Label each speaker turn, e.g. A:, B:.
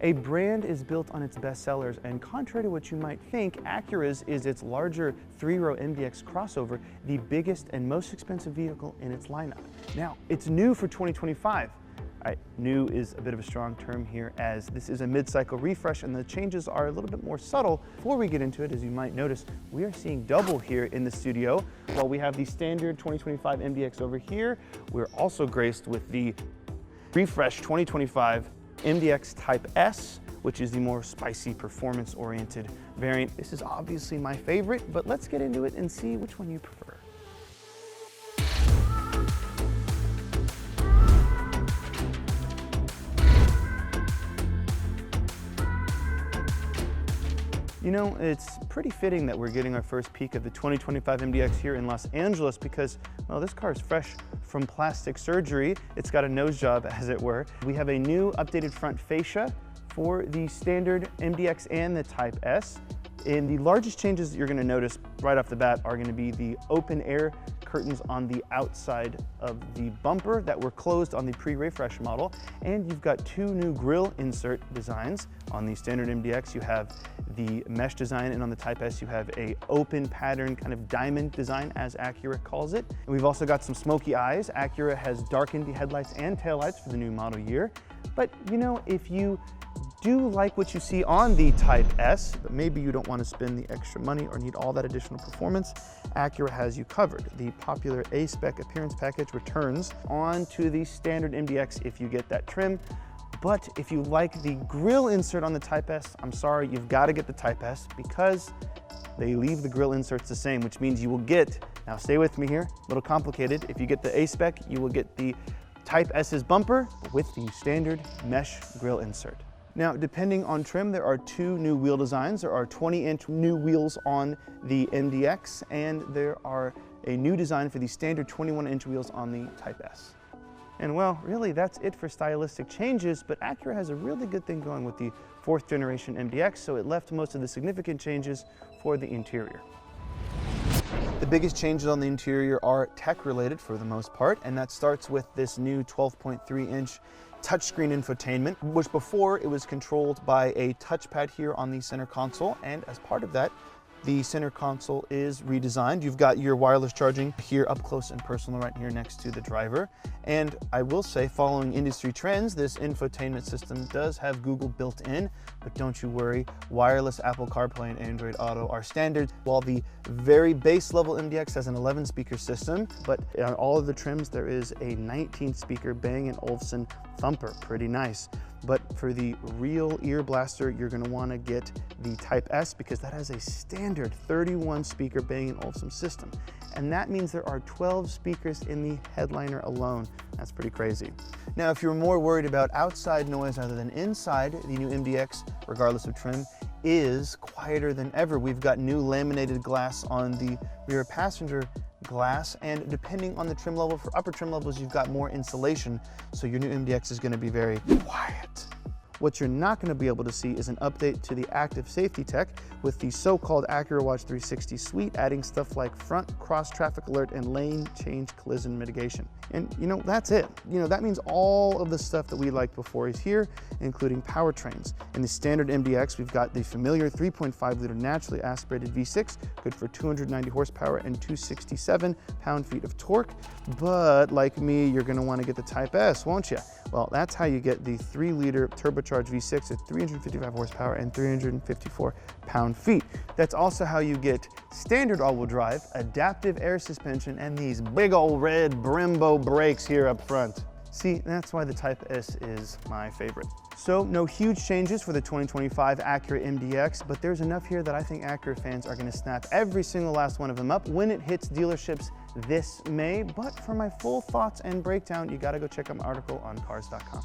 A: A brand is built on its best sellers, and contrary to what you might think, Acura's is its larger 3-row MDX crossover, the biggest and most expensive vehicle in its lineup. Now, it's new for 2025. New is a bit of a strong term here, as this is a mid-cycle refresh and the changes are a little bit more subtle. Before we get into it, as you might notice, we are seeing double here in the studio. While we have the standard 2025 MDX over here, we're also graced with the refresh 2025 MDX Type S, which is the more spicy, performance-oriented variant. This is obviously my favorite, but let's get into it and see which one you prefer. You know, it's pretty fitting that we're getting our first peek of the 2025 MDX here in Los Angeles because, well, this car is fresh from plastic surgery. It's got a nose job, as it were. We have a new updated front fascia for the standard MDX and the Type S. And the largest changes that you're going to notice right off the bat are going to be the open air curtains on the outside of the bumper that were closed on the pre-refresh model. And you've got two new grille insert designs. On the standard MDX, you have the mesh design, and on the Type S, you have a open pattern kind of diamond design, as Acura calls it. And we've also got some smoky eyes. Acura has darkened the headlights and taillights for the new model year. But you know, if you do like what you see on the Type S, but maybe you don't want to spend the extra money or need all that additional performance, Acura has you covered. The popular A-Spec appearance package returns onto the standard MDX if you get that trim. But if you like the grille insert on the Type S, I'm sorry, you've got to get the Type S because they leave the grille inserts the same, which means you will get, now stay with me here, a little complicated. If you get the A-Spec, you will get the Type S's bumper with the standard mesh grille insert. Now, depending on trim, there are two new wheel designs. There are 20-inch new wheels on the MDX, and there are a new design for the standard 21-inch wheels on the Type S. And well, really that's it for stylistic changes, but Acura has a really good thing going with the 4th generation MDX, so it left most of the significant changes for the interior. The biggest changes on the interior are tech related for the most part, and that starts with this new 12.3-inch touchscreen infotainment, which before it was controlled by a touchpad here on the center console, and as part of that, the center console is redesigned. You've got your wireless charging here up close and personal right here next to the driver. And I will say, following industry trends, this infotainment system does have Google built in, but don't you worry, wireless Apple CarPlay and Android Auto are standard, while the very base level MDX has an 11 speaker system, but on all of the trims there is a 19 speaker Bang & Olufsen thumper, pretty nice. But for the real ear blaster, you're gonna wanna get the Type S because that has a standard 31 speaker Bang & Olufsen system. And that means there are 12 speakers in the headliner alone. That's pretty crazy. Now, if you're more worried about outside noise other than inside, the new MDX, regardless of trim, is quieter than ever. We've got new laminated glass on the rear passenger glass, and depending on the trim level, for upper trim levels, you've got more insulation, so your new MDX is going to be very quiet. What you're not going to be able to see is an update to the active safety tech with the so-called Acura Watch 360 suite, adding stuff like front cross traffic alert and lane change collision mitigation. And you know, that's it. You know, that means all of the stuff that we liked before is here, including powertrains. In the standard MDX, we've got the familiar 3.5 liter naturally aspirated V6, good for 290 horsepower and 267 pound-feet of torque. But like me, you're going to want to get the Type S, won't you? Well, that's how you get the 3 liter turbocharged V6 at 355 horsepower and 354 pound-feet. That's also how you get standard all-wheel drive, adaptive air suspension, and these big old red Brembo brakes here up front. See, that's why the Type S is my favorite. So no huge changes for the 2025 Acura MDX, but there's enough here that I think Acura fans are going to snap every single last one of them up when it hits dealerships this May. But for my full thoughts and breakdown, you got to go check out my article on cars.com.